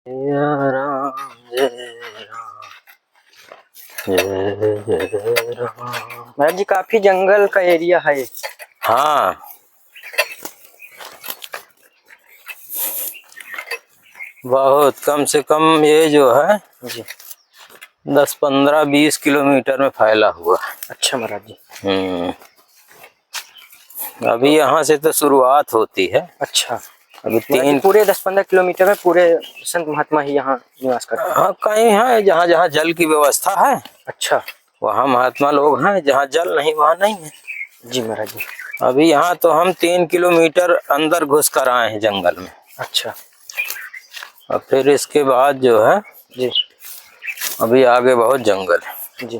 राम जय राम जय जय राम। महाराज जी काफी जंगल का एरिया है। हाँ, बहुत कम से कम ये जो है जी 10-15-20 किलोमीटर में फैला हुआ है। अच्छा महाराज जी। अभी यहाँ से तो शुरुआत होती है। अच्छा, अभी महाराज जी पूरे 10-15 किलोमीटर में पूरे संत महात्मा ही यहाँ निवास करते हैं। हाँ, कहीं है जहाँ जहाँ जल की व्यवस्था है अच्छा, वहाँ महात्मा लोग हैं, जहाँ जल नहीं वहाँ नहीं है। जी महाराज जी। अभी यहाँ तो हम 3 किलोमीटर अंदर घुस कर आए हैं जंगल में। अच्छा, और फिर इसके बाद जो है जी अभी आगे बहुत जंगल है। जी।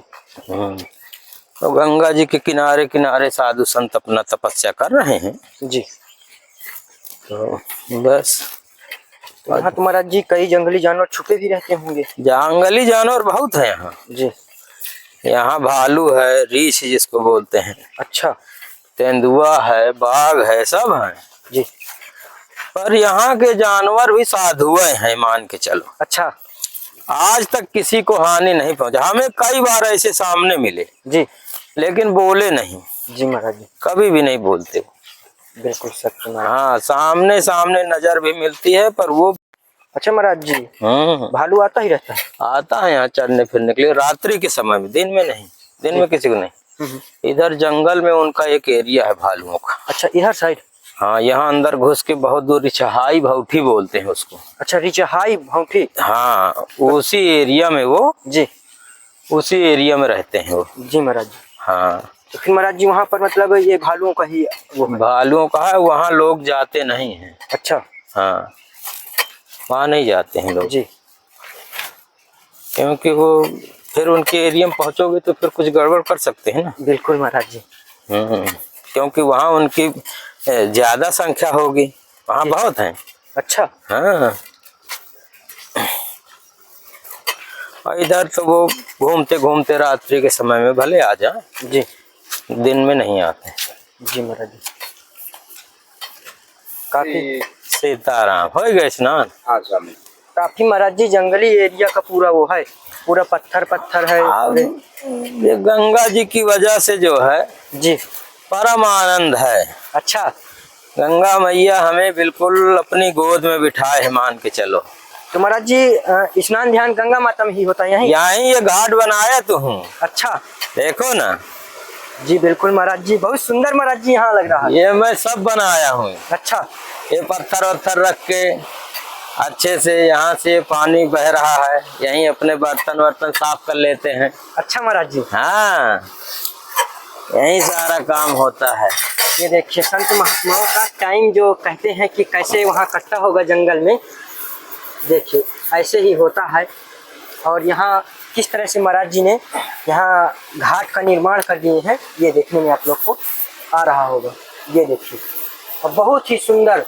तो गंगा जी के किनारे किनारे साधु संत अपना तपस्या कर रहे हैं। जी, तो बस यहाँ तो महाराज जी कई जंगली जानवर छुपे भी रहते होंगे। जंगली जानवर बहुत है यहाँ। जी, यहाँ भालू है, रीछ जिसको बोलते हैं, अच्छा तेंदुआ है, बाघ है, सब है जी। पर यहाँ के जानवर भी साधु हैं, मान के चलो। अच्छा आज तक किसी को हानि नहीं पहुंचा। हमें कई बार ऐसे सामने मिले जी लेकिन बोले नहीं, जी महाराज जी, कभी भी नहीं बोलते। बिल्कुल सत्य महाराज। हाँ, सामने सामने नजर भी मिलती है पर वो अच्छा महाराज जी, भालू आता ही रहता है? आता है यहाँ चरने फिरने के लिए रात्रि के समय में, दिन में नहीं। दिन में किसी को नहीं। इधर जंगल में उनका एक एरिया है भालुओं का। अच्छा, इधर साइड? हाँ, यहाँ अंदर घुस के बहुत दूर रिचहाई भौठी बोलते हैं उसको। अच्छा, रिचहाई भौठी। हाँ, उसी एरिया में वो जी, उसी एरिया में रहते हैं वो। जी महाराज जी। हाँ, तो फिर महाराज जी वहाँ पर मतलब ये भालुओं का ही वो है? भालुओं का है, वहाँ लोग जाते नहीं हैं। अच्छा, हाँ, वहाँ नहीं जाते हैं लोग जी, क्योंकि वो फिर उनके एरिया में पहुंचोगे तो फिर कुछ गड़बड़ कर सकते हैं ना। बिल्कुल महाराज जी। क्योंकि वहाँ उनकी ज्यादा संख्या होगी, वहाँ बहुत हैं। अच्छा, हाँ, और इधर तो वो घूमते घूमते रात्रि के समय में भले आ जाए, जी, दिन में नहीं आते। जी महाराज जी। काफी सीताराम हो गए स्नान। हाँ स्वामी। काफी महाराज जी जंगली एरिया का पूरा वो है, पूरा पत्थर पत्थर है। ये गंगा जी की वजह से जो है जी, परम आनंद है। अच्छा, गंगा मैया हमें बिल्कुल अपनी गोद में बिठाए है, मान के चलो। तो महाराज जी स्नान ध्यान गंगा माता में ही होता है यहीं? यहीं ये घाट बनाया तो हूँ। अच्छा, देखो ना। जी बिल्कुल महाराज जी, बहुत सुंदर महाराज जी यहाँ लग रहा है। ये मैं सब बनाया हूँ। अच्छा, ये पत्थर वत्थर रख के अच्छे से यहाँ से पानी बह रहा है, यहीं अपने बर्तन वर्तन साफ कर लेते हैं। अच्छा महाराज जी। हाँ, यही सारा काम होता है। ये देखिए संत महात्माओं का टाइम जो कहते हैं कि कैसे वहाँ कटता होगा जंगल में, देखिए ऐसे ही होता है। और यहाँ किस तरह से महाराज जी ने यहाँ घाट का निर्माण कर दिए हैं, ये देखने में आप लोग को आ रहा होगा। ये देखिए, और बहुत ही सुंदर।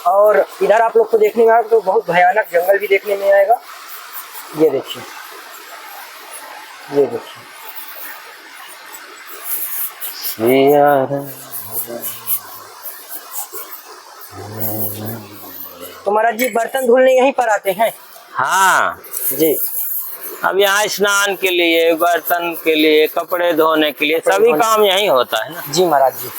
और इधर आप लोग को देखने में आएगा तो बहुत भयानक जंगल भी देखने में आएगा। ये देखिए, ये देखिए। तो महाराज जी बर्तन धुलने यहीं पर आते हैं? हाँ जी, अब यहाँ स्नान के लिए, बर्तन के लिए, कपड़े धोने के लिए सभी काम यहीं होता है ना। जी महाराज जी।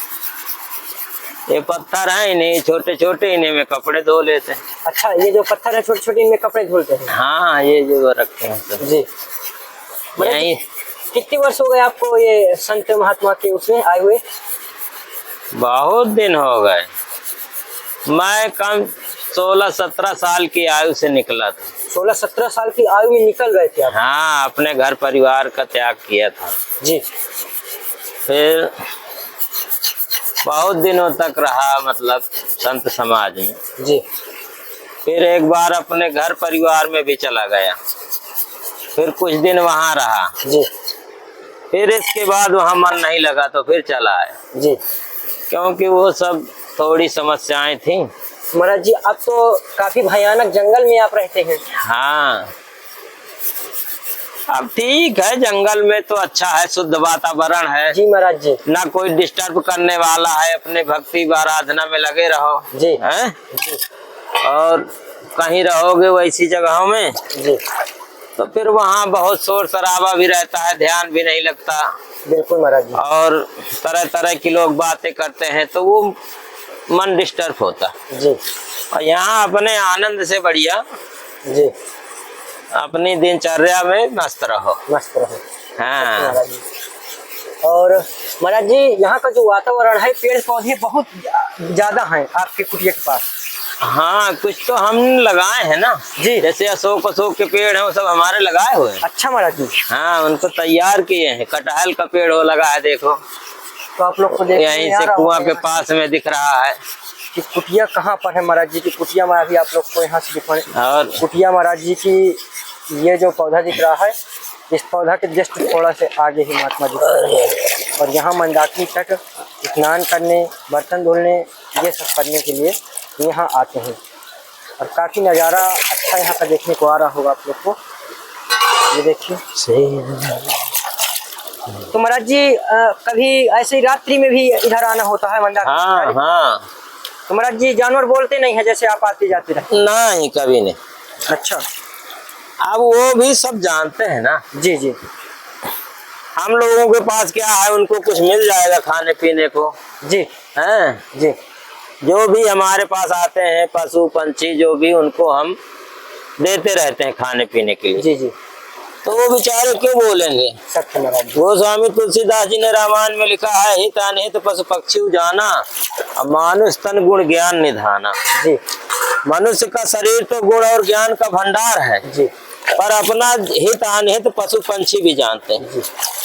ये पत्थर है, इन्हें छोटे छोटे, इन्हें में कपड़े धो लेते हैं। अच्छा, ये जो पत्थर है छोटे छोटे, इनमें कपड़े धुलते हैं? हाँ, ये जो रखे हैं सब। जी, यहीं कितने वर्ष हो गए आपको ये संत महात्मा के उसमें आए हुए? बहुत दिन हो गए। मैं कम 16-17 साल की आयु से निकला था। 16-17 साल की आयु में निकल गए थे आप? हाँ, अपने घर परिवार का त्याग किया था। जी, फिर बहुत दिनों तक रहा, मतलब संत समाज में। जी, फिर एक बार अपने घर परिवार में भी चला गया, फिर कुछ दिन वहाँ रहा। जी, फिर इसके बाद वहाँ मन नहीं लगा तो फिर चला आया, जी, क्योंकि वो सब थोड़ी समस्याएं थी। महाराज जी अब तो काफी भयानक जंगल में आप रहते हैं। हाँ, अब ठीक है, जंगल में तो अच्छा है, शुद्ध वातावरण है। जी महाराज जी। ना कोई डिस्टर्ब करने वाला है, अपने भक्ति आराधना में लगे रहो। जी, हैं? जी, और कहीं रहोगे वैसी जगहों में जी तो फिर वहाँ बहुत शोर शराबा भी रहता है, ध्यान भी नहीं लगता, बिल्कुल महाराज जी। और तरह तरह की लोग बातें करते हैं तो वो मन डिस्टर्ब होता है। जी और यहाँ अपने आनंद से बढ़िया जी अपनी दिनचर्या में मस्त रहो। मस्त रहो। हाँ महाराज जी। और महाराज जी यहाँ का जो वातावरण है, पेड़ पौधे बहुत ज्यादा हैं आपके कुटिया के पास। हाँ, कुछ तो हम लगाए हैं ना जी। जैसे अशोक के पेड़ हैं वो सब हमारे लगाए हुए हैं। अच्छा महाराज जी। हाँ, उनको तैयार किए हैं। कटहल का पेड़ वो लगा है, देखो तो आप लोग को देखने यहीं में आ से रहा कुआं होगा के पास में दिख रहा है। कि कुटिया कहाँ पर है महाराज जी की कुटिया में, अभी आप लोग को यहाँ से दिखाने। और कुटिया महाराज जी की ये जो पौधा दिख रहा है, इस पौधा के जस्ट थोड़ा से आगे ही महात्मा जी खड़े हैं। और यहाँ मंदाकिनी तक स्नान करने, बर्तन धुलने, ये सब करने के लिए यहाँ आते हैं। और काफी नज़ारा अच्छा यहाँ का देखने को आ रहा होगा आप लोग को। ये देखिए। तो महाराज जी कभी ऐसे ही रात्रि में भी इधर आना होता है मंदाकिनी? हाँ हाँ। तो महाराज जी जानवर बोलते नहीं है जैसे आप आते जाते रहते? नहीं, कभी नहीं। अच्छा। अब वो भी सब जानते हैं ना। जी जी। हम लोगों के पास क्या है, उनको कुछ मिल जाएगा खाने पीने को। जी हैं, जी। जो भी हमारे पास आते हैं पशु पंछी जो भी, उनको हम देते रहते हैं खाने पीने के लिए। जी जी। तो वो बेचारे क्यों बोलेंगे? सत्य महाराज जी। गोस्वामी तुलसीदास जी ने रामायण में लिखा है, हित अनहित पशु पक्षी जाना, अब मानुष तन गुण ज्ञान निधाना। जी मनुष्य का शरीर तो गुण और ज्ञान का भंडार है जी। पर अपना हित अनहित पशु पंछी भी जानते हैं। जी।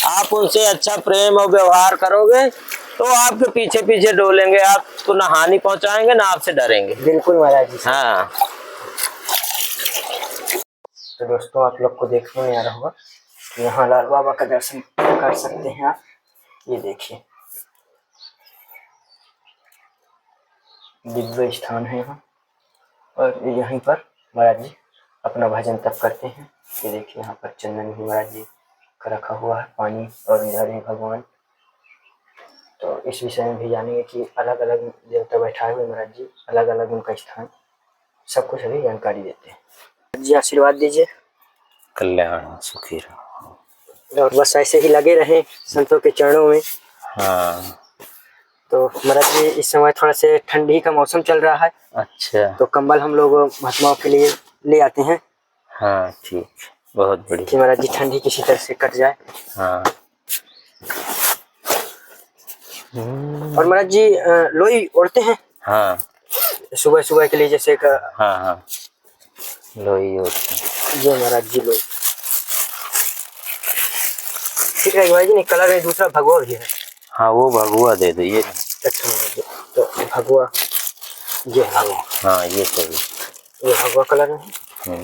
आप उनसे अच्छा प्रेम और व्यवहार करोगे तो आपके पीछे पीछे डोलेंगे, आपको ना हानि पहुंचाएंगे ना आपसे डरेंगे। बिल्कुल महाराज जी। हाँ। तो दोस्तों आप लोग को देखने में आ रहा होगा, यहाँ लाल बाबा का दर्शन कर सकते हैं आप। ये देखिए दिव्य स्थान है यहाँ, और यहीं पर महाराज जी अपना भजन तप करते हैं। ये देखिए यहाँ पर चंदन भी महाराज जी का रखा हुआ है, पानी, और इधर है भगवान। तो इस विषय में भी जानेंगे कि अलग अलग देवता बैठाए हुए महाराज जी, अलग अलग उनका स्थान, सब कुछ अभी जानकारी देते हैं। जी आशीर्वाद दीजिए। कल्याण सुखी रहो और बस ऐसे ही लगे रहे संतों के चरणों में। हाँ। तो महाराज जी इस समय थोड़ा से ठंडी का मौसम चल रहा है। अच्छा। तो कंबल हम लोग महात्माओं के लिए ले आते हैं। हाँ ठीक, बहुत बढ़िया कि महाराज जी ठंडी किसी तरह से कट जाए। हाँ। और महाराज जी लोई ओढ़ते हैं हाँ सुबह सुबह के लिए, जैसे का। हाँ हाँ, लोई होती है। ये महाराज जी लोई ठीक है भाई जी। नहीं, कलर में दूसरा भगवा भी है। हाँ, वो भगुआ दे दो ये। अच्छा महाराज जी, तो भगवा ये भगवा। हाँ, ये सही। ये भगवा कलर में है।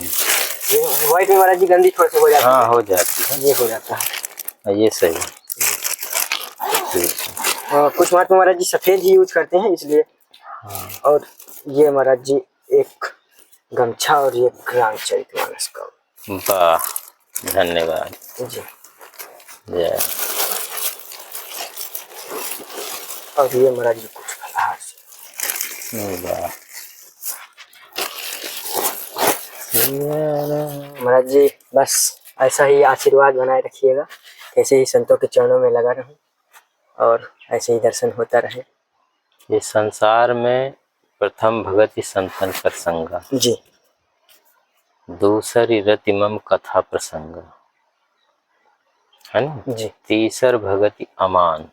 ये व्हाइट में महाराज जी गंदी थोड़ी सी हो जाती है। हाँ, हो जाती है। ये हो जाता है। ये सही ठीक है। कुछ महात्मा महाराज जी सफेद ही यूज करते हैं इसलिए। हाँ। और ये महाराज जी एक गमछा और ये रामचरितमानस का। वाह, धन्यवाद जी। जय। और ये महाराज जी कुछ फलहार से। वाह महाराज जी बस ऐसा ही आशीर्वाद बनाए रखिएगा, ऐसे ही संतों के चरणों में लगा रहूं और ऐसे ही दर्शन होता रहे। ये संसार में प्रथम भगति संतन कर संगा, जी। दूसरी रतिमम कथा प्रसंग, है ना जी। तीसर भगति अमान।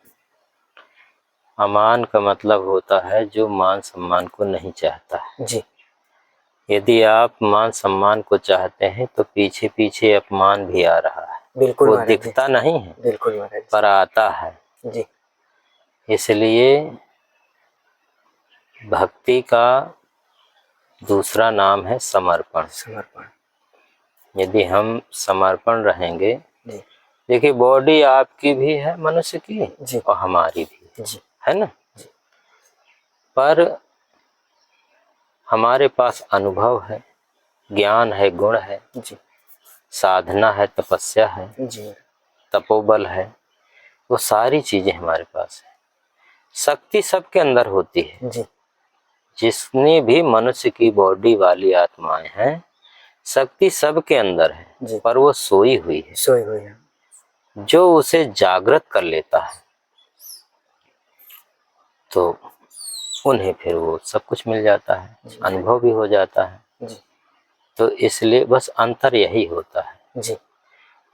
अमान का मतलब होता है जो मान सम्मान को नहीं चाहता है। जी। यदि आप मान सम्मान को चाहते हैं तो पीछे पीछे अपमान भी आ रहा है। बिल्कुल वो महाराज जी। दिखता नहीं है, बिल्कुल महाराज जी। पर आता है। जी। इसलिए भक्ति का दूसरा नाम है समर्पण। समर्पण। यदि हम समर्पण रहेंगे, जी। देखिए बॉडी आपकी भी है, मनुष्य की, जी। और हमारी भी जी। है ना। जी। पर हमारे पास अनुभव है, ज्ञान है, गुण है, जी। साधना है, तपस्या है, जी। तपोबल है, वो सारी चीजें हमारे पास है। शक्ति सबके अंदर होती है। जी। जितनी भी मनुष्य की बॉडी वाली आत्माएं हैं, शक्ति सबके अंदर है, जी। पर वो सोई हुई है। सोए हुए हैं। जो उसे जागृत कर लेता है तो उन्हें फिर वो सब कुछ मिल जाता है, अनुभव भी हो जाता है। जी। तो इसलिए बस अंतर यही होता है। जी।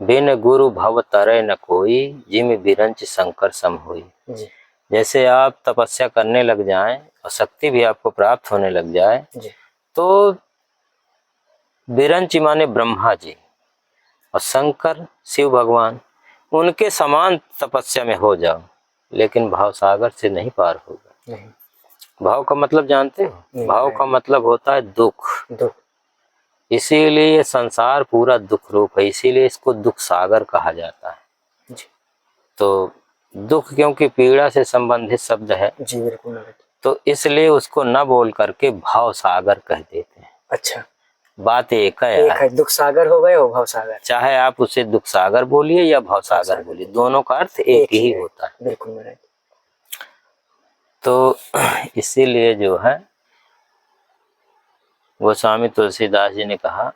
बिन गुरु भव तरै न कोई, जिम बिरंच शंकर सम होई। जी। जैसे आप तपस्या करने लग जाएं और शक्ति भी आपको प्राप्त होने लग जाए, जी। तो बिरंच माने ब्रह्मा जी और शंकर शिव भगवान, उनके समान तपस्या में हो जाओ, लेकिन भाव सागर से नहीं पार होगा। नहीं। भाव का मतलब जानते हो? भाव का मतलब होता है दुख। दुख। इसीलिए ये संसार पूरा दुख रूप है, इसीलिए इसको दुख सागर कहा जाता है। जी। तो दुख क्योंकि पीड़ा से संबंधित शब्द है, जी बिल्कुल। तो इसलिए उसको न बोल करके भाव सागर कह देते हैं। अच्छा, बात एक है, एक है, दुख सागर हो गए और भाव सागर। चाहे आप उसे दुख सागर बोलिए या भाव सागर बोलिए, दोनों का अर्थ एक ही होता है। बिल्कुल महाराज। तो इसीलिए जो है गोस्वामी तुलसीदास जी ने कहा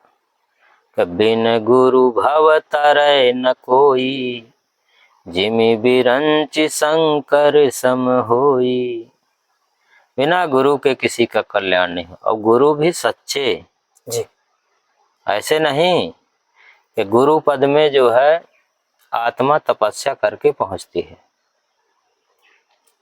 कि बिन गुरु भव तरै न कोई, जिमि बिरंच शंकर सम होई। बिना गुरु के किसी का कल्याण नहीं हो, और गुरु भी सच्चे। जी। ऐसे नहीं कि गुरु पद में जो है आत्मा तपस्या करके पहुंचती है,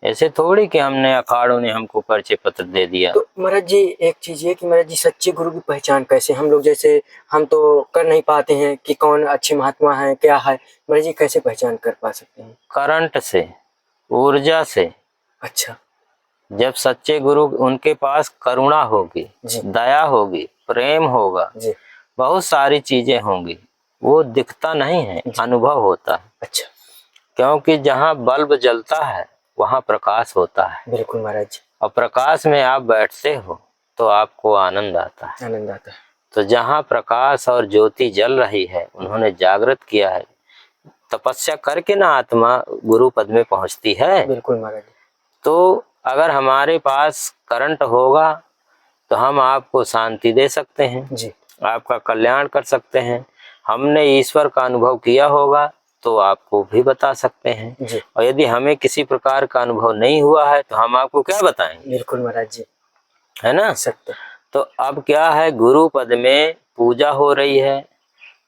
ऐसे थोड़ी कि हमने अखाड़ों ने हमको परिचय पत्र दे दिया। तो महाराज जी एक चीज ये कि महाराज जी सच्चे गुरु की पहचान कैसे, हम लोग जैसे हम तो कर नहीं पाते हैं कि कौन अच्छे महात्मा है क्या है, महाराज जी कैसे पहचान कर पा सकते हैं? करंट से, ऊर्जा से। अच्छा। जब सच्चे गुरु, उनके पास करुणा होगी, दया होगी, प्रेम होगा, बहुत सारी चीजें होंगी, वो दिखता नहीं है, अनुभव होता है। अच्छा। क्योंकि जहाँ बल्ब जलता है वहाँ प्रकाश होता है। बिल्कुल महाराज। और प्रकाश में आप बैठते हो तो आपको आनंद आता है। आनंद आता है। तो जहाँ प्रकाश और ज्योति जल रही है, उन्होंने जागृत किया है, तपस्या करके ना आत्मा गुरु पद में पहुँचती है। बिल्कुल महाराज। तो अगर हमारे पास करंट होगा तो हम आपको शांति दे सकते हैं जी, आपका कल्याण कर सकते हैं। हमने ईश्वर का अनुभव किया होगा तो आपको भी बता सकते हैं जी। और यदि हमें किसी प्रकार का अनुभव नहीं हुआ है तो हम आपको क्या बताएंगे? बिल्कुल महाराज जी, है ना। सत्य। तो अब क्या है, गुरु पद में पूजा हो रही है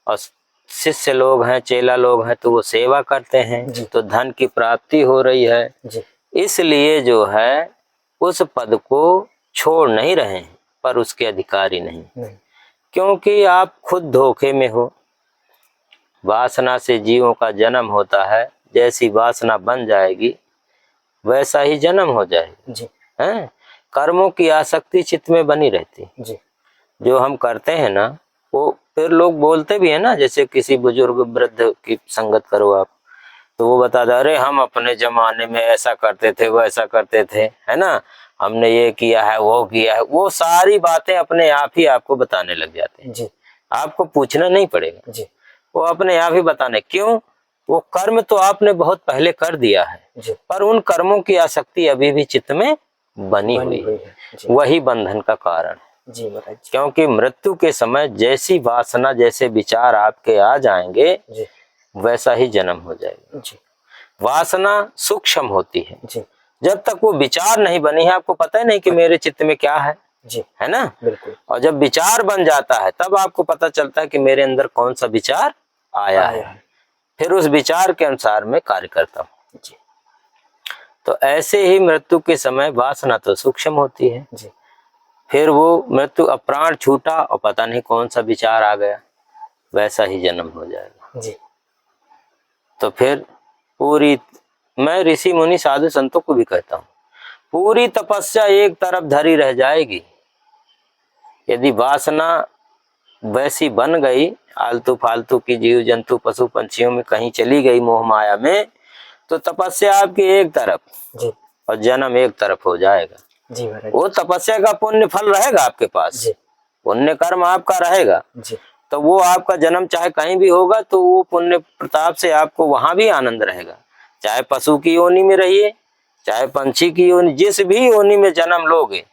और शिष्य लोग हैं, चेला लोग हैं, तो वो सेवा करते हैं जी। तो धन की प्राप्ति हो रही है जी। इसलिए जो है उस पद को छोड़ नहीं रहे हैं, पर उसके अधिकारी नहीं। क्योंकि आप खुद धोखे में हो। वासना से जीवों का जन्म होता है, जैसी वासना बन जाएगी वैसा ही जन्म हो जाएगा जी। हैं? कर्मों की आसक्ति चित्त में बनी रहती जी। जो हम करते हैं ना, वो फिर लोग बोलते भी है ना, जैसे किसी बुजुर्ग वृद्ध की संगत करो आप, तो वो बता दे, अरे हम अपने जमाने में ऐसा करते थे, वैसा करते थे, है ना, हमने ये किया है, वो किया है। वो सारी बातें अपने आप ही आपको बताने लग जाते हैं जी। आपको पूछना नहीं पड़ेगा जी, वो अपने आप ही बताने। क्यों? वो कर्म तो आपने बहुत पहले कर दिया है जी, पर उन कर्मों की आसक्ति अभी भी चित्त में बनी हुई है। वही बंधन का कारण है जी महाराज। क्योंकि मृत्यु के समय जैसी वासना, जैसे विचार आपके आ जाएंगे जी, वैसा ही जन्म हो जाएगा जी। वासना सूक्ष्म होती है जी। जब तक वो विचार नहीं बनी है, आपको पता ही नहीं कि मेरे चित्त में क्या है जी, है ना। बिल्कुल। और जब विचार बन जाता है तब आपको पता चलता है कि मेरे अंदर कौन सा विचार आया है, फिर उस विचार के अनुसार मैं कार्य करता हूँ जी। तो ऐसे ही मृत्यु के समय वासना तो सूक्ष्म होती है जी, फिर वो मृत्यु, प्राण छूटा और पता नहीं कौन सा विचार आ गया, वैसा ही जन्म हो जाएगा जी। तो फिर पूरी, मैं ऋषि मुनि साधु संतों को भी कहता हूँ, पूरी तपस्या एक तरफ धरी रह जाएगी। यदि वासना वैसी बन गई, आलतू फालतू की जीव जंतु पशु पंछियों में कहीं चली गई मोह माया में, तो तपस्या आपकी एक तरफ जी, और जन्म एक तरफ हो जाएगा जी। वो तपस्या का पुण्य फल रहेगा आपके पास, पुण्य कर्म आपका रहेगा जी। तो वो आपका जन्म चाहे कहीं भी होगा, तो वो पुण्य प्रताप से आपको वहां भी आनंद रहेगा। चाहे पशु की योनि में रहिए, चाहे पंछी की योनि, जिस भी योनि में जन्म लोगे,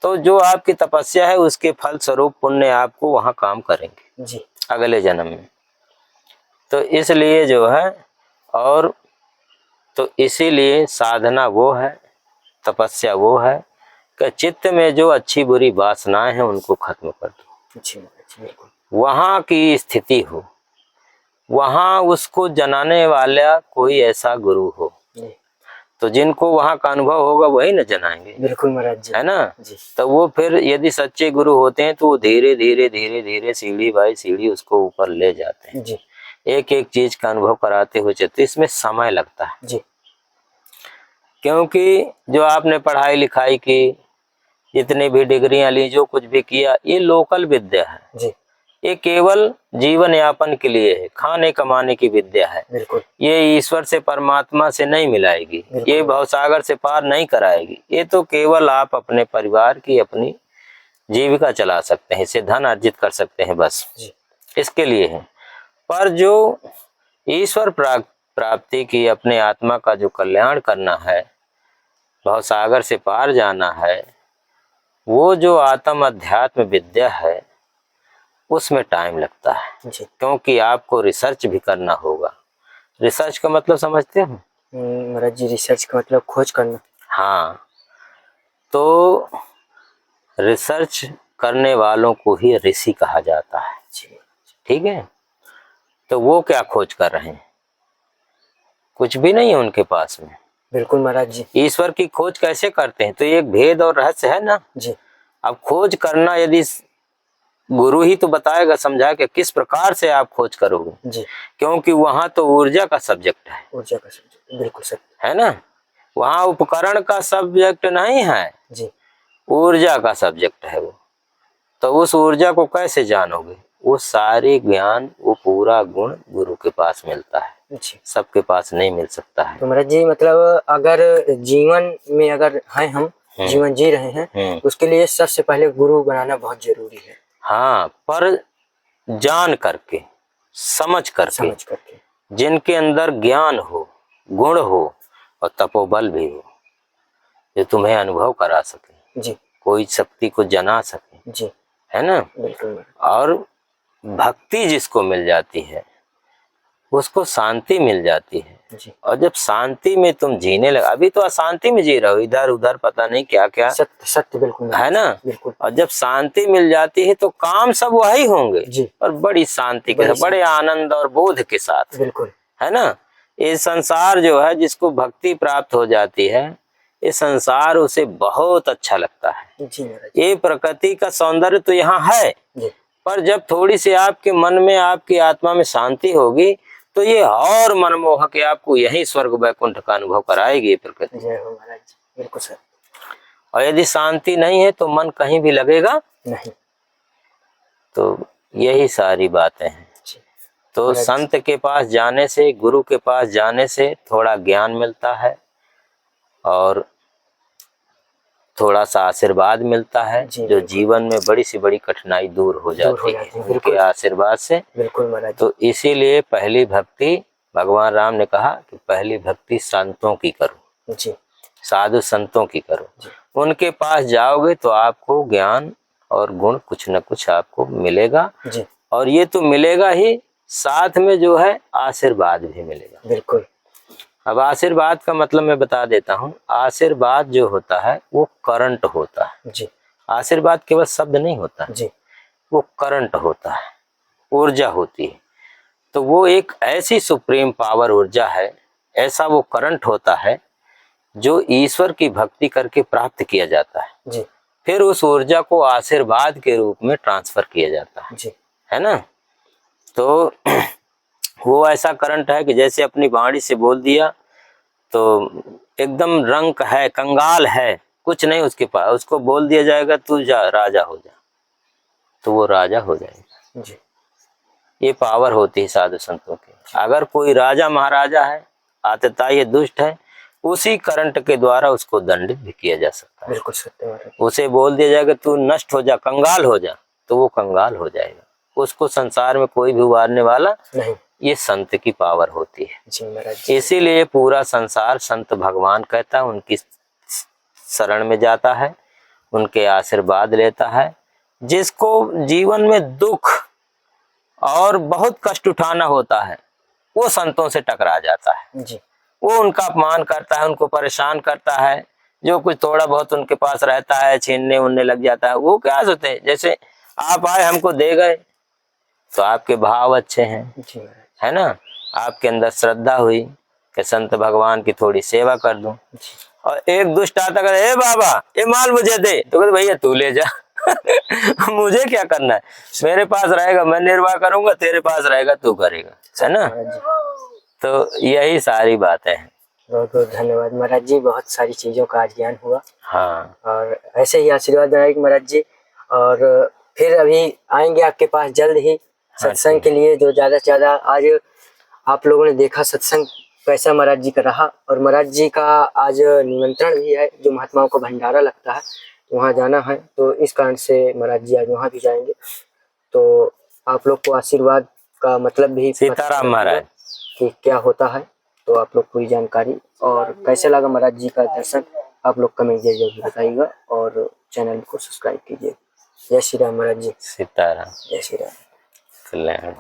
तो जो आपकी तपस्या है उसके फल स्वरूप पुण्य आपको वहां काम करेंगे जी अगले जन्म में। तो इसलिए जो है, और तो इसीलिए साधना वो है, तपस्या वो है कि चित्त में जो अच्छी बुरी वासनाएं हैं उनको खत्म कर दो। जी बिल्कुल। वहां की स्थिति हो, वहां उसको जनाने वाला कोई ऐसा गुरु हो, जी तो जिनको वहां का अनुभव होगा वही न जनाएंगे। बिल्कुल महाराज जी। है ना जी तो वो फिर यदि सच्चे गुरु होते हैं तो वो धीरे धीरे धीरे धीरे सीढ़ी बाई सीढ़ी उसको ऊपर ले जाते हैं। जी एक एक चीज का अनुभव कराते हुए चलते। इसमें समय लगता है, जी क्योंकि जो आपने पढ़ाई लिखाई की, जितनी भी डिग्रियां ली, जो कुछ भी किया, ये लोकल विद्या है। जी ये केवल जीवन यापन के लिए है, खाने कमाने की विद्या है। बिल्कुल ये ईश्वर से परमात्मा से नहीं मिलाएगी, ये भवसागर से पार नहीं कराएगी। ये तो केवल आप अपने परिवार की अपनी जीविका चला सकते हैं, इससे धन अर्जित कर सकते हैं, बस जी इसके लिए है। पर जो ईश्वर प्राप्ति की, अपने आत्मा का जो कल्याण करना है, भवसागर से पार जाना है, वो जो आत्म अध्यात्म विद्या है उसमें टाइम लगता है। जी क्योंकि आपको रिसर्च भी करना होगा। रिसर्च का मतलब समझते हो? महाराज जी, रिसर्च का मतलब खोज करना। हाँ, तो रिसर्च करने वालों को ही ऋषि कहा जाता है। ठीक है, तो वो क्या खोज कर रहे हैं? कुछ भी नहीं है उनके पास में। बिल्कुल महाराज जी। ईश्वर की खोज कैसे करते हैं? तो ये एक भेद और रहस्य है ना जी। अब खोज करना, यदि गुरु ही तो बताएगा, समझाएगा किस प्रकार से आप खोज करोगे जी। क्योंकि वहां तो ऊर्जा का सब्जेक्ट है। ऊर्जा का सब्जेक्ट, बिल्कुल सर। है ना, वहां उपकरण का सब्जेक्ट नहीं है जी। ऊर्जा का सब्जेक्ट है वो। तो उस ऊर्जा को कैसे जानोगे? वो सारे ज्ञान, वो पूरा गुण गुरु के पास मिलता है, सबके पास नहीं मिल सकता है। तो महाराज जी मतलब अगर जीवन में अगर हैं हम जीवन जी रहे हैं उसके लिए सबसे पहले गुरु बनाना बहुत जरूरी है। हाँ, पर जान करके, समझ करके जिनके अंदर ज्ञान हो, गुण हो और तपोबल भी हो, जो तुम्हें अनुभव करा सके जी, कोई शक्ति को जना सके जी, है ना। बिल्कुल। और भक्ति जिसको मिल जाती है उसको शांति मिल जाती है जी। और जब शांति में तुम जीने लगे, अभी तो अशांति में जी रहे हो, इधर उधर पता नहीं क्या क्या, सत्य बिल्कुल है ना। बिल्कुल। और जब शांति मिल जाती है तो काम सब वही होंगे जी। और बड़ी शांति के साथ, बड़े आनंद और बोध के साथ, बिल्कुल, है ना। ये संसार जो है, जिसको भक्ति प्राप्त हो जाती है, ये संसार उसे बहुत अच्छा लगता है। ये प्रकृति का सौंदर्य तो यहाँ है, पर जब थोड़ी सी आपके मन में, आपकी आत्मा में शांति होगी तो ये और मनमोहक, आपको यही स्वर्ग वैकुंठ का अनुभव कराएगी प्रकृति। जय हो महाराज, बिल्कुल सर। और यदि शांति नहीं है तो मन कहीं भी लगेगा नहीं। तो यही सारी बातें हैं। तो संत के पास जाने से, गुरु के पास जाने से थोड़ा ज्ञान मिलता है और थोड़ा सा आशीर्वाद मिलता है, जो जीवन में बड़ी सी बड़ी कठिनाई दूर हो जाती है उनके आशीर्वाद से। बिल्कुल महाराज। तो इसीलिए पहली भक्ति, भगवान राम ने कहा कि पहली भक्ति संतों की करो जी, साधु संतों की करो। उनके पास जाओगे तो आपको ज्ञान और गुण कुछ न कुछ आपको मिलेगा जी। और ये तो मिलेगा ही, साथ में जो है आशीर्वाद भी मिलेगा। बिल्कुल। अब आशीर्वाद का मतलब मैं बता देता हूँ। आशीर्वाद जो होता है वो करंट होता है जी। आशीर्वाद केवल शब्द नहीं होता जी, वो करंट होता है, ऊर्जा होती है। तो वो एक ऐसी सुप्रीम पावर ऊर्जा है, ऐसा वो करंट होता है जो ईश्वर की भक्ति करके प्राप्त किया जाता है जी। फिर उस ऊर्जा को आशीर्वाद के रूप में ट्रांसफर किया जाता है जी, है ना। तो वो ऐसा करंट है कि जैसे अपनी वाणी से बोल दिया तो एकदम रंक है, कंगाल है, कुछ नहीं उसके पास, उसको बोल दिया जाएगा तू जा राजा हो जा, तो वो राजा हो जाएगा जी। ये पावर होती है साधु संतों की। अगर कोई राजा महाराजा है, आतताई दुष्ट है, उसी करंट के द्वारा उसको दंडित भी किया जा सकता है। बिल्कुल सत्य। उसे बोल दिया जाएगा तू नष्ट हो जा, कंगाल हो जा, तो वो कंगाल हो जाएगा, उसको संसार में कोई भी उबारने वाला नहीं। ये संत की पावर होती है। इसीलिए पूरा संसार संत भगवान कहता है, उनकी शरण में जाता है, उनके आशीर्वाद लेता है। जिसको जीवन में दुख और बहुत कष्ट उठाना होता है वो संतों से टकरा जाता है जी। वो उनका अपमान करता है, उनको परेशान करता है, जो कुछ थोड़ा बहुत उनके पास रहता है छीनने उनने लग जाता है। वो क्या सोचते हैं, जैसे आप आए हमको दे गए तो आपके भाव अच्छे हैं, जी है ना, आपके अंदर श्रद्धा हुई कि संत भगवान की थोड़ी सेवा कर दूं। जी। और एक दुष्ट आता करे, ए बाबा ये माल मुझे दे, तो कहते भैया तू ले जा मुझे क्या करना है, मेरे पास रहेगा मैं निर्वाह करूंगा, तेरे पास रहेगा तू करेगा, है ना। महाराज जी, तो यही सारी बातें हैं। बहुत बहुत धन्यवाद महाराज जी, बहुत सारी चीज़ों का आज ज्ञान हुआ। हाँ और ऐसे ही आशीर्वाद रहेगा महाराज जी। और फिर अभी आएंगे आपके पास जल्द ही सत्संग के लिए, जो ज़्यादा से ज़्यादा आज आप लोगों ने देखा सत्संग कैसा महाराज जी का रहा। और महाराज जी का आज निमंत्रण भी है, जो महात्माओं का भंडारा लगता है वहाँ जाना है, तो इस कारण से महाराज जी आज वहाँ भी जाएंगे। तो आप लोग को आशीर्वाद का मतलब भी सीताराम महाराज कि क्या होता है, तो आप लोग पूरी जानकारी और कैसे लगा महाराज जी का दर्शन आप लोग कमेंट जरूर बताइएगा और चैनल को सब्सक्राइब कीजिए। जय श्री राम महाराज जी। सीताराम जय श्री राम। कल्याण।